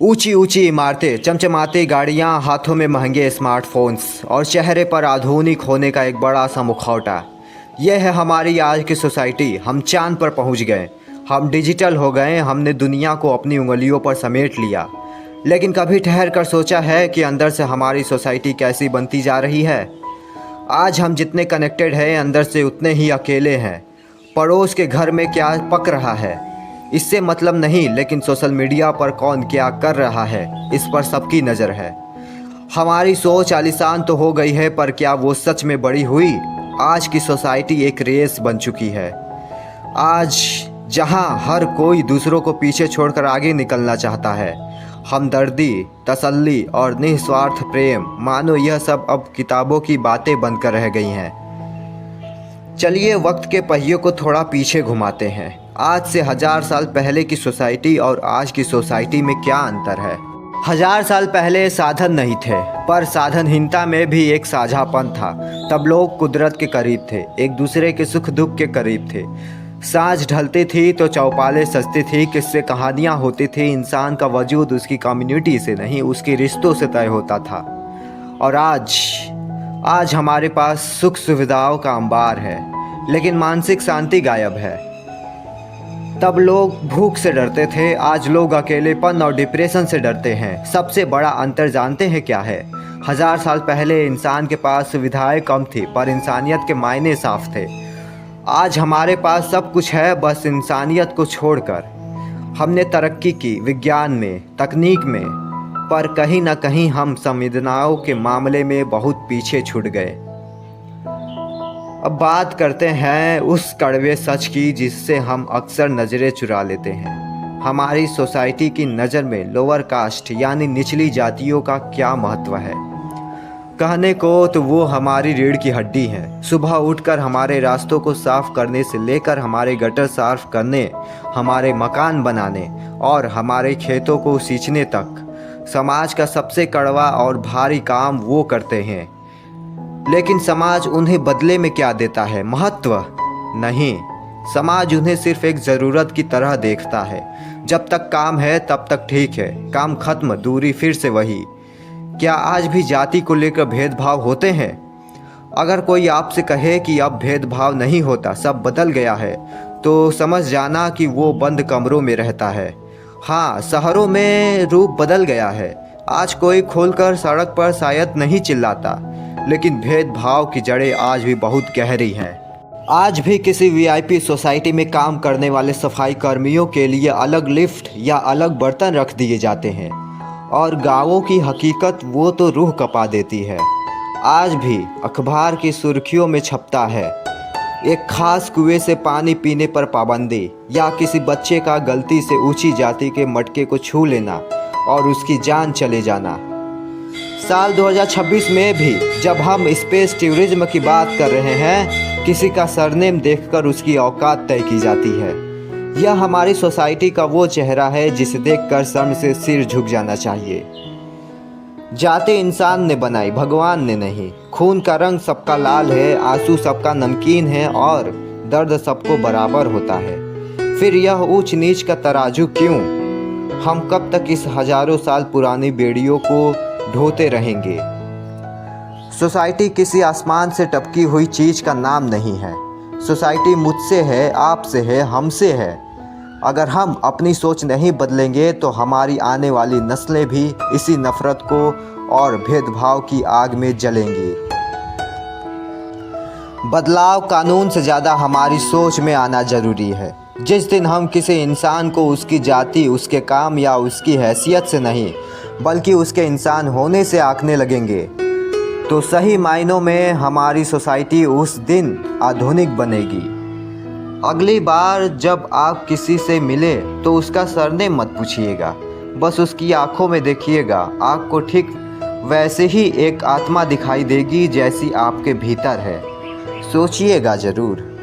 ऊंची ऊंची इमारतें, चमचमाती गाड़ियां, हाथों में महंगे स्मार्टफोन्स और चेहरे पर आधुनिक होने का एक बड़ा सा मुखौटा। यह है हमारी आज की सोसाइटी। हम चांद पर पहुंच गए, हम डिजिटल हो गए, हमने दुनिया को अपनी उंगलियों पर समेट लिया। लेकिन कभी ठहर कर सोचा है कि अंदर से हमारी सोसाइटी कैसी बनती जा रही है? आज हम जितने कनेक्टेड हैं, अंदर से उतने ही अकेले हैं। पड़ोस के घर में क्या पक रहा है इससे मतलब नहीं, लेकिन सोशल मीडिया पर कौन क्या कर रहा है इस पर सबकी नज़र है। हमारी सोच आलीशान तो हो गई है, पर क्या वो सच में बड़ी हुई? आज की सोसाइटी एक रेस बन चुकी है। आज जहां हर कोई दूसरों को पीछे छोड़कर आगे निकलना चाहता है। हमदर्दी, तसल्ली और निस्वार्थ प्रेम, मानो यह सब अब किताबों की बातें बनकर रह गई हैं। चलिए वक्त के पहियों को थोड़ा पीछे घुमाते हैं। आज से 1000 साल पहले की सोसाइटी और आज की सोसाइटी में क्या अंतर है? 1000 साल पहले साधन नहीं थे, पर साधनहीनता में भी एक साझापन था। तब लोग कुदरत के करीब थे, एक दूसरे के सुख दुख के करीब थे। सांझ ढलती थी तो चौपालें सजती थी, किस्से कहानियाँ होती थी। इंसान का वजूद उसकी कम्युनिटी से नहीं, उसके रिश्तों से तय होता था। और आज हमारे पास सुख सुविधाओं का अंबार है, लेकिन मानसिक शांति गायब है। तब लोग भूख से डरते थे, आज लोग अकेलेपन और डिप्रेशन से डरते हैं। सबसे बड़ा अंतर जानते हैं क्या है? 1000 साल पहले इंसान के पास सुविधाएं कम थी, पर इंसानियत के मायने साफ थे। आज हमारे पास सब कुछ है, बस इंसानियत को छोड़कर। हमने तरक्की की विज्ञान में, तकनीक में, पर कहीं ना कहीं हम संवेदनाओं के मामले में बहुत पीछे छूट गए। अब बात करते हैं उस कड़वे सच की जिससे हम अक्सर नज़रें चुरा लेते हैं। हमारी सोसाइटी की नज़र में लोअर कास्ट यानी निचली जातियों का क्या महत्व है? कहने को तो वो हमारी रीढ़ की हड्डी हैं। सुबह उठकर हमारे रास्तों को साफ करने से लेकर हमारे गटर साफ करने, हमारे मकान बनाने और हमारे खेतों को सींचने तक समाज का सबसे कड़वा और भारी काम वो करते हैं। लेकिन समाज उन्हें बदले में क्या देता है? महत्व नहीं। समाज उन्हें सिर्फ एक ज़रूरत की तरह देखता है। जब तक काम है तब तक ठीक है, काम खत्म, दूरी फिर से वही। क्या आज भी जाति को लेकर भेदभाव होते हैं? अगर कोई आपसे कहे कि अब भेदभाव नहीं होता, सब बदल गया है, तो समझ जाना कि वो बंद कमरों में रहता है। हाँ, शहरों में रूप बदल गया है। आज कोई खोलकर सड़क पर शायद नहीं चिल्लाता, लेकिन भेदभाव की जड़ें आज भी बहुत गहरी हैं। आज भी किसी वीआईपी सोसाइटी में काम करने वाले सफाई कर्मियों के लिए अलग लिफ्ट या अलग बर्तन रख दिए जाते हैं, और गांवों की हकीकत वो तो रूह कपा देती है। आज भी अखबार की सुर्खियों में छपता है एक खास कुएं से पानी पीने पर पाबंदी, या किसी बच्चे का गलती से ऊंची जाति के मटके को छू लेना और उसकी जान चले जाना। साल 2026 में भी जब हम स्पेस टूरिज्म की बात कर रहे हैं, किसी का सरनेम देखकर उसकी औकात तय की जाती है। यह हमारी सोसाइटी का वो चेहरा है जिसे देखकर शर्म से सिर झुक जाना चाहिए। जाति इंसान ने बनाई, भगवान ने नहीं। खून का रंग सबका लाल है, आंसू सबका नमकीन है और दर्द सबको बराबर होता है। फिर यह ऊंच नीच का तराजू क्यों? हम कब तक इस हजारों साल पुरानी बेड़ियों को ढोते रहेंगे? सोसाइटी किसी आसमान से टपकी हुई चीज का नाम नहीं है। सोसाइटी मुझसे है, आपसे है, हमसे है। अगर हम अपनी सोच नहीं बदलेंगे तो हमारी आने वाली नस्लें भी इसी नफरत को और भेदभाव की आग में जलेंगी। बदलाव कानून से ज़्यादा हमारी सोच में आना जरूरी है। जिस दिन हम किसी इंसान को उसकी जाति, उसके काम या उसकी हैसियत से नहीं, बल्कि उसके इंसान होने से आंकने लगेंगे, तो सही मायनों में हमारी सोसाइटी उस दिन आधुनिक बनेगी। अगली बार जब आप किसी से मिले तो उसका सरनेम मत पूछिएगा, बस उसकी आंखों में देखिएगा। आपको ठीक वैसे ही एक आत्मा दिखाई देगी जैसी आपके भीतर है। सोचिएगा ज़रूर।